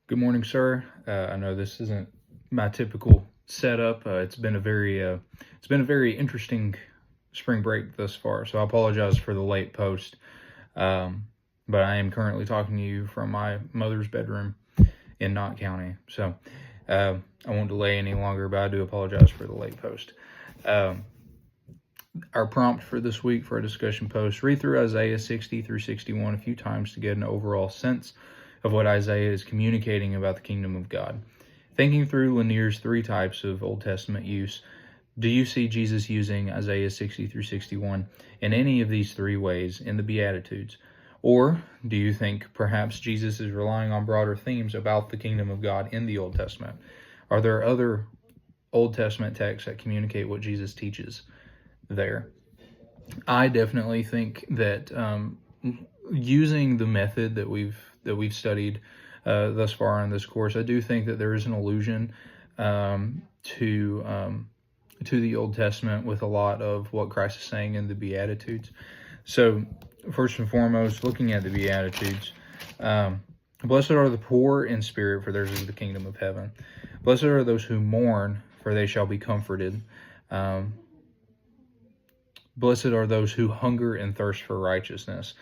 Good morning, sir. I know this isn't my typical setup. It's been a very interesting spring break thus far. So I apologize for the late post. But I am currently talking to you from my mother's bedroom in Knott County. So I won't delay any longer, but I do apologize for the late post. Our prompt for this week for our discussion post: read through Isaiah 60 through 61 a few times to get an overall sense of what Isaiah is communicating about the kingdom of God. Thinking through Lanier's three types of Old Testament use, do you see Jesus using Isaiah 60 through 61 in any of these three ways in the Beatitudes? Or do you think perhaps Jesus is relying on broader themes about the kingdom of God in the Old Testament? Are there other Old Testament texts that communicate what Jesus teaches there? I definitely think that using the method that we've studied thus far in this course, I do think that there is an allusion to the Old Testament with a lot of what Christ is saying in the Beatitudes. So first and foremost, looking at the Beatitudes, blessed are the poor in spirit, for theirs is the kingdom of heaven. Blessed are those who mourn, for they shall be comforted. Blessed are those who hunger and thirst for righteousness.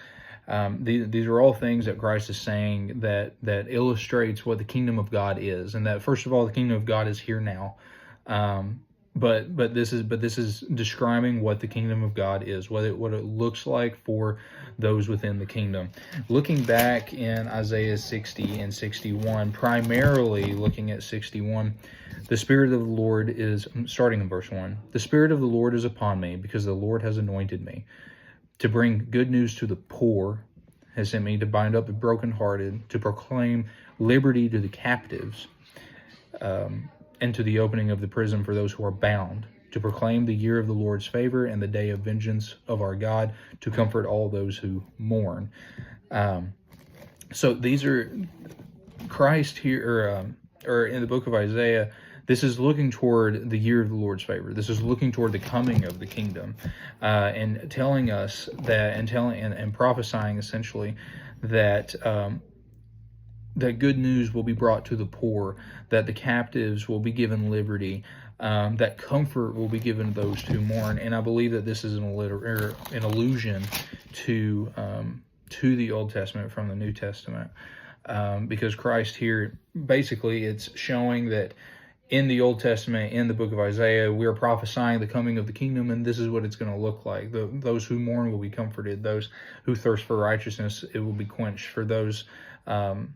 These are all things that Christ is saying that illustrates what the kingdom of God is, and that first of all, the kingdom of God is here now. But this is describing what the kingdom of God is, what it looks like for those within the kingdom. Looking back in Isaiah 60 and 61, primarily looking at 61, the Spirit of the Lord is, starting in verse 1, the Spirit of the Lord is upon me, because the Lord has anointed me to bring good news to the poor, has sent me to bind up the brokenhearted, to proclaim liberty to the captives, and to the opening of the prison for those who are bound, to proclaim the year of the Lord's favor and the day of vengeance of our God, to comfort all those who mourn. So these are Christ here, or in the book of Isaiah. This is looking toward the year of the Lord's favor. This is looking toward the coming of the kingdom, and telling us that, and prophesying essentially that that good news will be brought to the poor, that the captives will be given liberty, that comfort will be given to those who mourn. And I believe that this is an allusion to the Old Testament from the New Testament, because Christ here, basically, it's showing that in the Old Testament, in the book of Isaiah, we are prophesying the coming of the kingdom, and this is what it's going to look like. Those who mourn will be comforted. Those who thirst for righteousness, it will be quenched. For those, let me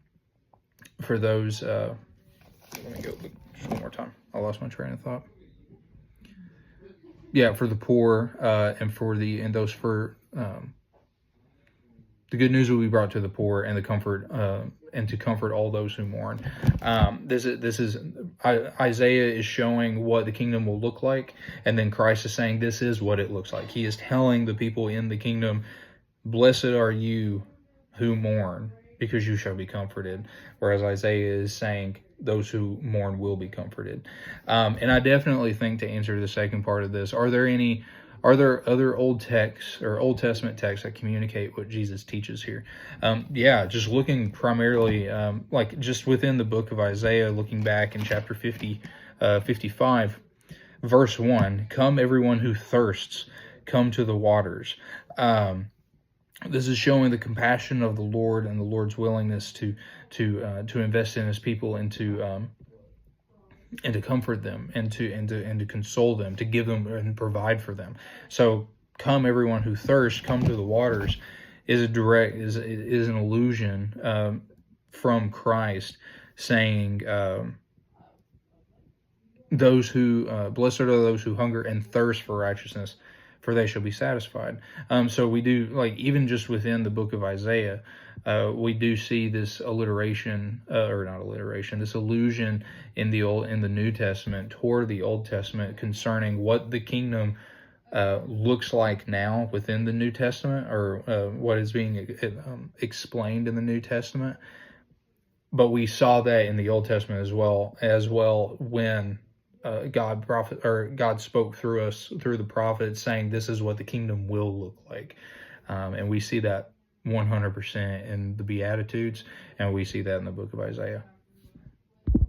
go just one more time. I lost my train of thought. Yeah, for the poor, the good news will be brought to the poor, and the comfort, and to comfort all those who mourn. Isaiah is showing what the kingdom will look like, and then Christ is saying this is what it looks like. He is telling the people in the kingdom, "Blessed are you who mourn, because you shall be comforted." Whereas Isaiah is saying those who mourn will be comforted. And I definitely think, to answer the second part of this, are there other old texts or Old Testament texts that communicate what Jesus teaches here? Yeah, just looking primarily, like just within the book of Isaiah, looking back in chapter 55, verse 1, "Come everyone who thirsts, come to the waters." This is showing the compassion of the Lord and the Lord's willingness to invest in his people, and to comfort them, and to console them, to give them and provide for them. So, "Come everyone who thirsts, come to the waters," is an allusion from Christ, saying, "Those who blessed are those who hunger and thirst for righteousness, for they shall be satisfied." So we do, like, even just within the book of Isaiah, we do see this this allusion in the New Testament toward the Old Testament concerning what the kingdom looks like now within the New Testament, or what is being explained in the New Testament. But we saw that in the Old Testament as well when God spoke through the prophets, saying this is what the kingdom will look like, and we see that 100% in the Beatitudes, and we see that in the book of Isaiah.